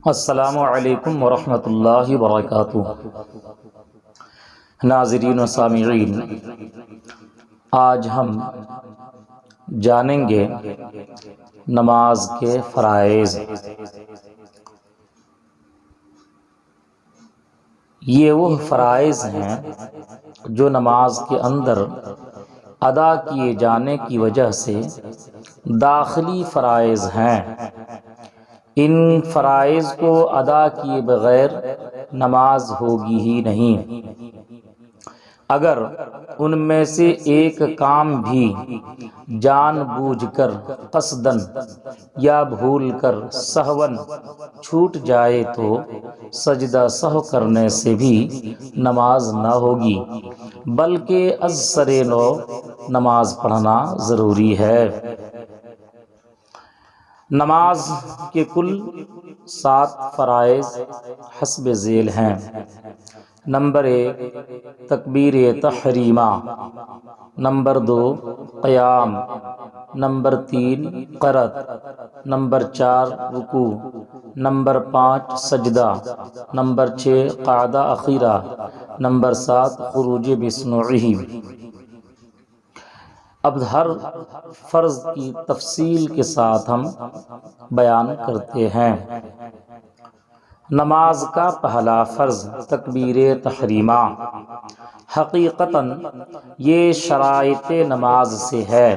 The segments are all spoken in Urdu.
السلام علیکم ورحمۃ اللہ وبرکاتہ۔ ناظرین و سامعین، آج ہم جانیں گے نماز کے فرائض۔ یہ وہ فرائض ہیں جو نماز کے اندر ادا کیے جانے کی وجہ سے داخلی فرائض ہیں۔ ان فرائض کو ادا کیے بغیر نماز ہوگی ہی نہیں۔ اگر ان میں سے ایک کام بھی جان بوجھ کر قصداً یا بھول کر سہواً چھوٹ جائے تو سجدہ سہو کرنے سے بھی نماز نہ ہوگی، بلکہ از سر نو نماز پڑھنا ضروری ہے۔ نماز کے کل 7 فرائض حسب ذیل ہیں۔ نمبر 1 تکبیر تحریمہ، نمبر 2 قیام، نمبر 3 قرأت، نمبر 4 رکوع، نمبر 5 سجدہ، نمبر 6 قعدہ اخیرہ، نمبر 7 خروج بسنعہ۔ اب ہر فرض کی تفصیل کے ساتھ ہم بیان کرتے ہیں۔ نماز کا پہلا فرض تکبیر تحریمہ۔ حقیقتاً یہ شرائط نماز سے ہے،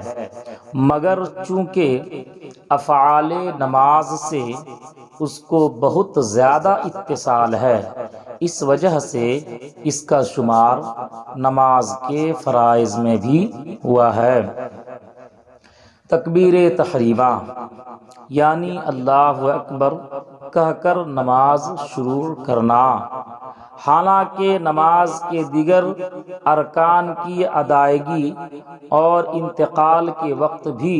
مگر چونکہ افعال نماز سے اس کو بہت زیادہ اتصال ہے، اس وجہ سے اس کا شمار نماز کے فرائض میں بھی ہوا ہے۔ تکبیر تحریمہ یعنی اللہ اکبر کہہ کر نماز شروع کرنا۔ حالانکہ نماز کے دیگر ارکان کی ادائیگی اور انتقال کے وقت بھی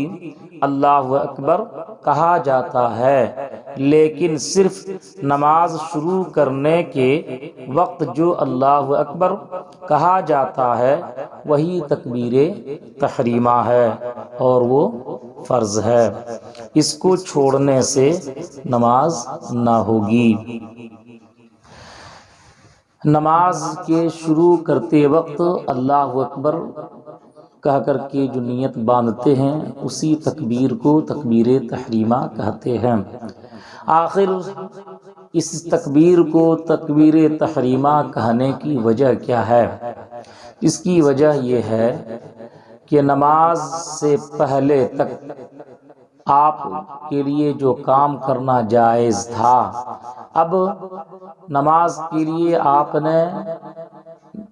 اللہ اکبر کہا جاتا ہے، لیکن صرف نماز شروع کرنے کے وقت جو اللہ اکبر کہا جاتا ہے وہی تکبیر تحریمہ ہے اور وہ فرض ہے۔ اس کو چھوڑنے سے نماز نہ ہوگی۔ نماز کے شروع کرتے وقت اللہ اکبر کہہ کر کے جو نیت باندھتے ہیں اسی تکبیر کو تکبیر تحریمہ کہتے ہیں۔ آخر اس تکبیر کو تکبیر تحریمہ کہنے کی وجہ کیا ہے؟ اس کی وجہ یہ ہے کہ نماز سے پہلے تک آپ کے لیے جو کام کرنا جائز تھا، اب نماز کے لیے آپ نے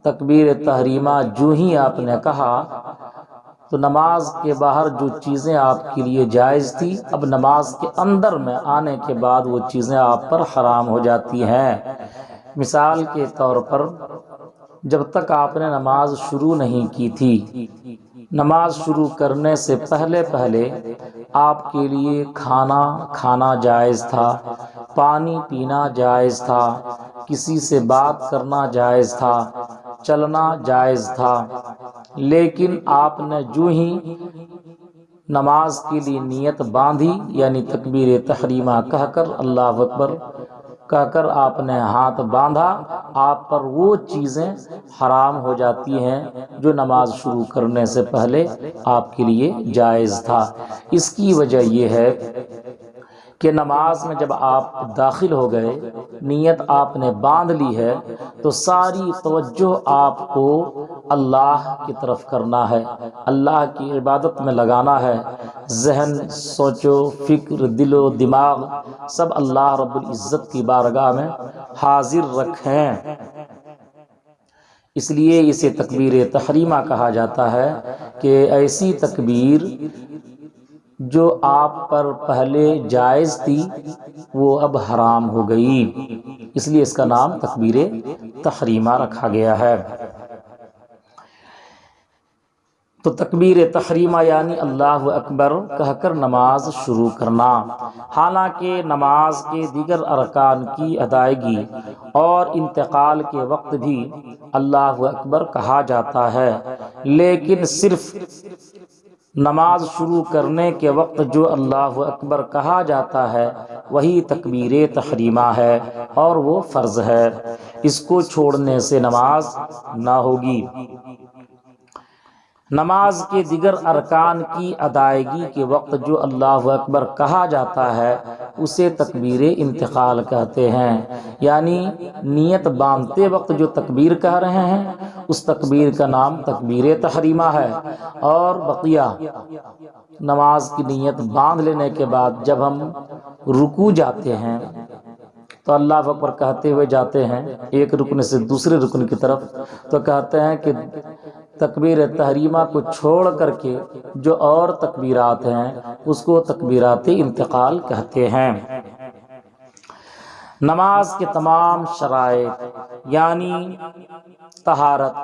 تکبیر تحریمہ جو ہی آپ نے کہا تو نماز کے باہر جو چیزیں آپ کے لیے جائز تھی اب نماز کے اندر میں آنے کے بعد وہ چیزیں آپ پر حرام ہو جاتی ہیں۔ مثال کے طور پر جب تک آپ نے نماز شروع نہیں کی تھی، نماز شروع کرنے سے پہلے آپ کے لیے کھانا کھانا جائز تھا، پانی پینا جائز تھا، کسی سے بات کرنا جائز تھا، چلنا جائز تھا، لیکن آپ نے جو ہی نماز کے لیے نیت باندھی یعنی تکبیر تحریمہ کہہ کر اللہ اکبر کہہ کر آپ نے ہاتھ باندھا، آپ پر وہ چیزیں حرام ہو جاتی ہیں جو نماز شروع کرنے سے پہلے آپ کے لیے جائز تھا۔ اس کی وجہ یہ ہے کہ نماز میں جب آپ داخل ہو گئے، نیت آپ نے باندھ لی ہے تو ساری توجہ آپ کو اللہ کی طرف کرنا ہے، اللہ کی عبادت میں لگانا ہے۔ ذہن، سوچو فکر، دل و دماغ سب اللہ رب العزت کی بارگاہ میں حاضر رکھیں۔ اس لیے اسے تکبیر تحریمہ کہا جاتا ہے کہ ایسی تکبیر جو آپ پر پہلے جائز تھی وہ اب حرام ہو گئی، اس لیے اس کا نام تکبیر تحریمہ رکھا گیا ہے۔ تو تکبیر تحریمہ یعنی اللہ اکبر کہہ کر نماز شروع کرنا۔ حالانکہ نماز کے دیگر ارکان کی ادائیگی اور انتقال کے وقت بھی اللہ اکبر کہا جاتا ہے، لیکن صرف نماز شروع کرنے کے وقت جو اللہ اکبر کہا جاتا ہے وہی تکبیر تحریمہ ہے اور وہ فرض ہے، اس کو چھوڑنے سے نماز نہ ہوگی۔ نماز کے دیگر ارکان کی ادائیگی کے وقت جو اللہ اکبر کہا جاتا ہے اسے تکبیر انتقال کہتے ہیں، یعنی نیت باندھتے وقت جو تکبیر کہہ رہے ہیں اس تکبیر کا نام تکبیر تحریمہ ہے، اور بقیہ نماز کی نیت باندھ لینے کے بعد جب ہم رکوع جاتے ہیں تو اللہ اکبر کہتے ہوئے جاتے ہیں ایک رکن سے دوسرے رکن کی طرف، تو کہتے ہیں کہ تکبیر تحریمہ کو چھوڑ کر کے جو اور تکبیرات ہیں اس کو تکبیرات انتقال کہتے ہیں۔ نماز کے تمام شرائط یعنی طہارت،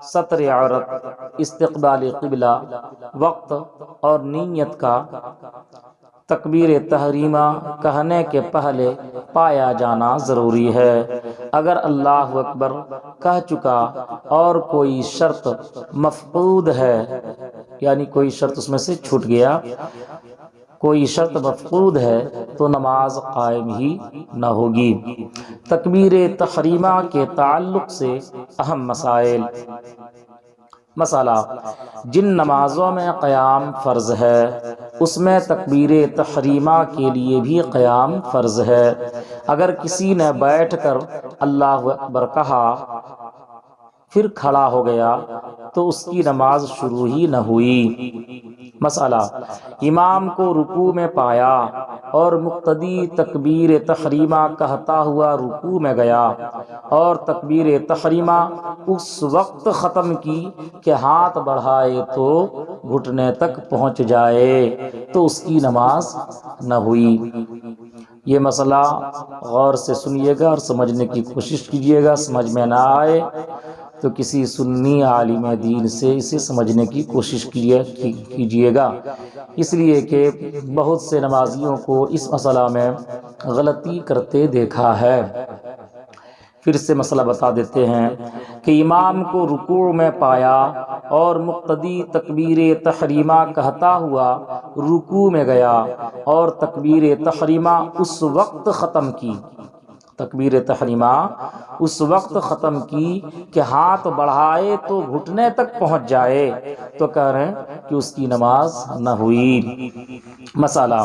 ستر عورت، استقبال قبلہ، وقت اور نیت کا تکبیر تحریمہ کہنے کے پہلے پایا جانا ضروری ہے۔ اگر اللہ اکبر کہہ چکا اور کوئی شرط مفقود ہے، یعنی کوئی شرط اس میں سے چھوٹ گیا، کوئی شرط مفقود ہے تو نماز قائم ہی نہ ہوگی۔ تکبیر تحریمہ کے تعلق سے اہم مسائل۔ مسئلہ: جن نمازوں میں قیام فرض ہے اس میں تکبیر تحریمہ کے لیے بھی قیام فرض ہے۔ اگر کسی نے بیٹھ کر اللہ اکبر کہا پھر کھڑا ہو گیا تو اس کی نماز شروع ہی نہ ہوئی۔ مسئلہ: امام کو رکوع میں پایا اور مقتدی تکبیر تحریمہ کہتا ہوا رکوع میں گیا اور تکبیر تحریمہ اس وقت ختم کی کہ ہاتھ بڑھائے تو گھٹنے تک پہنچ جائے تو اس کی نماز نہ ہوئی۔ یہ مسئلہ غور سے سنیے گا اور سمجھنے کی کوشش کیجیے گا، سمجھ میں نہ آئے تو کسی سنی عالم دین سے اسے سمجھنے کی کوشش کیجیے گا، اس لیے کہ بہت سے نمازیوں کو اس مسئلہ میں غلطی کرتے دیکھا ہے۔ پھر سے مسئلہ بتا دیتے ہیں کہ امام کو رکوع میں پایا اور مقتدی تکبیر تحریمہ کہتا ہوا رکوع میں گیا اور تکبیر تحریمہ اس وقت ختم کی، تکبیر تحریمہ اس وقت ختم کی کہ ہاتھ بڑھائے تو گھٹنے تک پہنچ جائے تو کہہ رہے ہیں کہ اس کی نماز نہ ہوئی۔ مسئلہ: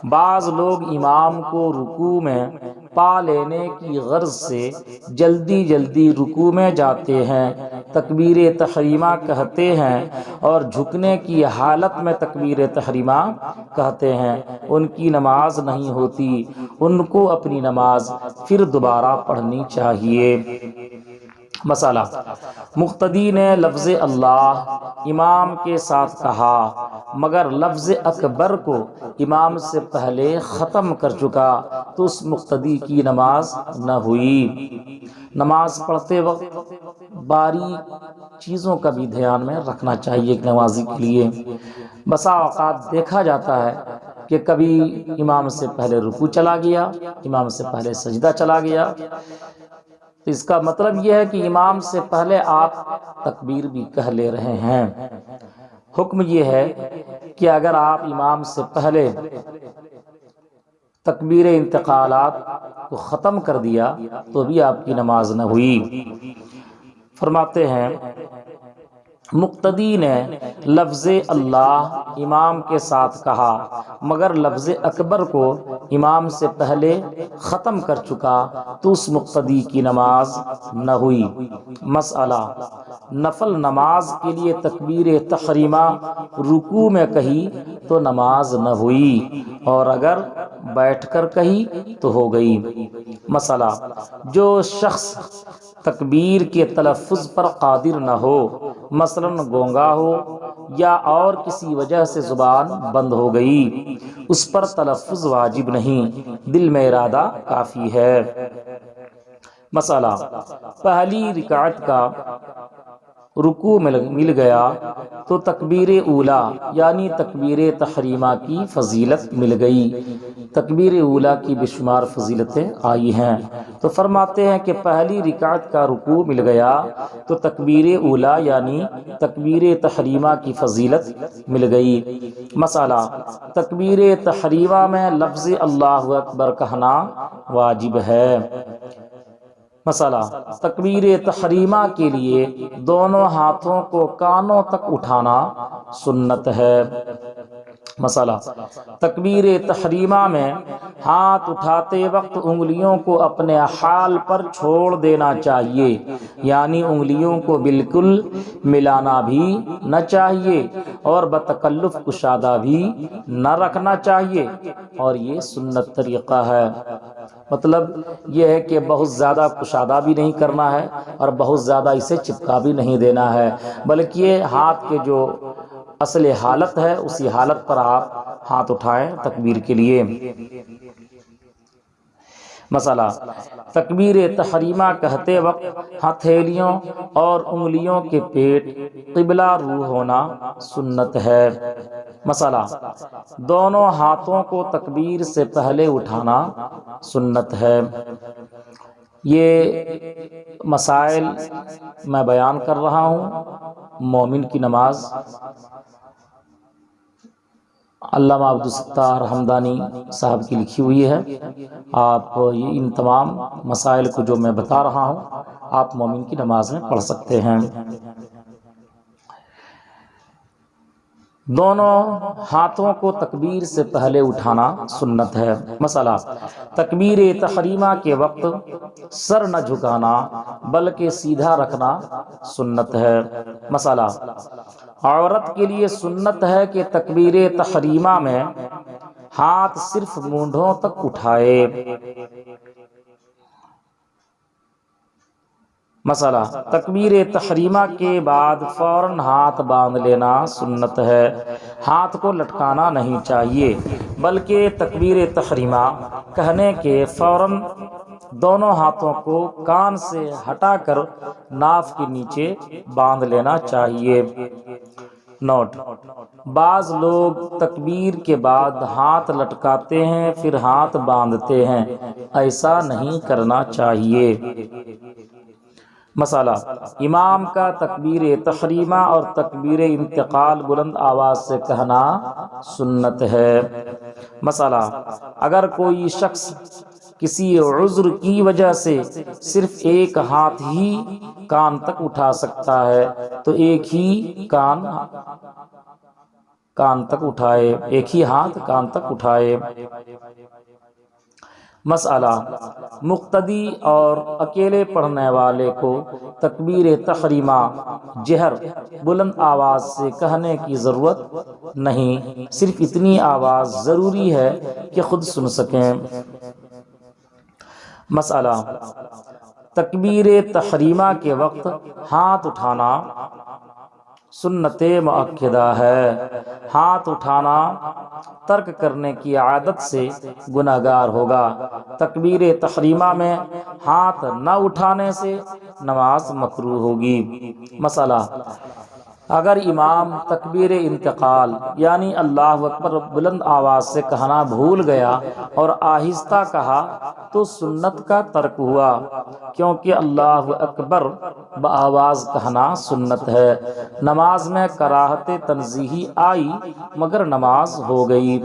بعض لوگ امام کو رکوع میں پا لینے کی غرض سے جلدی جلدی رکوع میں جاتے ہیں، تکبیر تحریمہ کہتے ہیں اور جھکنے کی حالت میں تکبیر تحریمہ کہتے ہیں، ان کی نماز نہیں ہوتی، ان کو اپنی نماز پھر دوبارہ پڑھنی چاہیے۔ مسئلہ: مقتدی نے لفظ اللہ امام کے ساتھ کہا مگر لفظ اکبر کو امام سے پہلے ختم کر چکا تو اس مقتدی کی نماز نہ ہوئی۔ نماز پڑھتے وقت باریک چیزوں کا بھی دھیان میں رکھنا چاہیے ایک نمازی کے لیے۔ بسا اوقات دیکھا جاتا ہے کہ کبھی امام سے پہلے رکوع چلا گیا، امام سے پہلے سجدہ چلا گیا، تو اس کا مطلب یہ ہے کہ امام سے پہلے آپ تکبیر بھی کہہ لے رہے ہیں۔ حکم یہ ہے کہ اگر آپ امام سے پہلے تکبیر انتقالات کو ختم کر دیا تو بھی آپ کی نماز نہ ہوئی۔ فرماتے ہیں مقتدی نے لفظ اللہ امام کے ساتھ کہا مگر لفظ اکبر کو امام سے پہلے ختم کر چکا تو اس مقتدی کی نماز نہ ہوئی۔ مسئلہ: نفل نماز کے لیے تکبیر تحریمہ رکوع میں کہی تو نماز نہ ہوئی اور اگر بیٹھ کر کہی تو ہو گئی۔ مسئلہ: جو شخص تکبیر کے تلفظ پر قادر نہ ہو، مثلاً گونگا ہو یا اور کسی وجہ سے زبان بند ہو گئی، اس پر تلفظ واجب نہیں، دل میں ارادہ کافی ہے۔ مسئلہ: پہلی رکعت کا رکوع مل گیا تو تکبیر اولا یعنی تکبیر تحریمہ کی فضیلت مل گئی۔ تکبیر اولا کی بے شمار فضیلتیں آئی ہیں، تو فرماتے ہیں کہ پہلی رکعت کا رکوع مل گیا تو تکبیر اولا یعنی تکبیر تحریمہ کی فضیلت مل گئی۔ مسئلہ، تکبیر تحریمہ میں لفظ اللہ اکبر کہنا واجب ہے۔ مسئلہ، تکبیر تحریمہ کے لیے دونوں ہاتھوں کو کانوں تک اٹھانا سنت ہے۔ مسئلہ، تکبیر تحریمہ میں ہاتھ اٹھاتے وقت انگلیوں کو اپنے حال پر چھوڑ دینا چاہیے، یعنی انگلیوں کو بالکل ملانا بھی نہ چاہیے اور بتکلف کشادہ بھی نہ رکھنا چاہیے، اور یہ سنت طریقہ ہے۔ مطلب یہ ہے کہ بہت زیادہ کشادہ بھی نہیں کرنا ہے اور بہت زیادہ اسے چپکا بھی نہیں دینا ہے، بلکہ یہ ہاتھ کے جو اصل حالت ہے اسی حالت پر آپ ہاتھ اٹھائیں تکبیر کے لیے۔ مسئلہ، تکبیر تحریمہ کہتے وقت ہتھیلیوں اور انگلیوں کے پیٹ قبلہ رو ہونا سنت ہے۔ مسئلہ، دونوں ہاتھوں کو تکبیر سے پہلے اٹھانا سنت ہے۔ یہ مسائل میں بیان کر رہا ہوں۔ مومن کی نماز علامہ عبدالستار حمدانی صاحب کی لکھی ہوئی ہے۔ آپ ان تمام مسائل کو جو میں بتا رہا ہوں آپ مومن کی نماز میں پڑھ سکتے ہیں۔ دونوں ہاتھوں کو تکبیر سے پہلے اٹھانا سنت ہے۔ مسئلہ، تکبیر تحریمہ کے وقت سر نہ جھکانا بلکہ سیدھا رکھنا سنت ہے۔ مسئلہ، عورت کے لیے سنت ہے کہ تکبیر تحریمہ میں ہاتھ صرف مونڈھوں تک اٹھائے۔ مسئلہ، تکبیر تحریمہ کے بعد فوراً ہاتھ باندھ لینا سنت ہے۔ ہاتھ کو لٹکانا نہیں چاہیے بلکہ تکبیر تحریمہ کہنے کے فوراً دونوں ہاتھوں کو کان سے ہٹا کر ناف کے نیچے باندھ لینا چاہیے۔ نوٹ: بعض لوگ تکبیر کے بعد ہاتھ لٹکاتے ہیں پھر ہاتھ باندھتے ہیں، ایسا نہیں کرنا چاہیے۔ مسئلہ، امام کا تکبیر تحریمہ اور تکبیر انتقال بلند آواز سے کہنا سنت ہے۔ مسئلہ، اگر کوئی شخص کسی عذر کی وجہ سے صرف ایک ہاتھ ہی کان تک اٹھا سکتا ہے تو ایک ہی کان تک اٹھائے، ایک ہی ہاتھ کان تک اٹھائے۔ مسئلہ، مقتدی اور اکیلے پڑھنے والے کو تکبیر تحریمہ جہر بلند آواز سے کہنے کی ضرورت نہیں، صرف اتنی آواز ضروری ہے کہ خود سن سکیں۔ مسئلہ، تکبیر تحریمہ کے وقت ہاتھ اٹھانا سنت مؤکدہ ہے۔ ہاتھ اٹھانا ترک کرنے کی عادت سے گناہگار ہوگا۔ تکبیر تحریمہ میں ہاتھ نہ اٹھانے سے نماز مکروہ ہوگی۔ مسئلہ، اگر امام تکبیر انتقال یعنی اللہ اکبر بلند آواز سے کہنا بھول گیا اور آہستہ کہا تو سنت کا ترک ہوا، کیونکہ اللہ اکبر بآواز کہنا سنت ہے۔ نماز میں کراہت تنزیہی آئی مگر نماز ہو گئی۔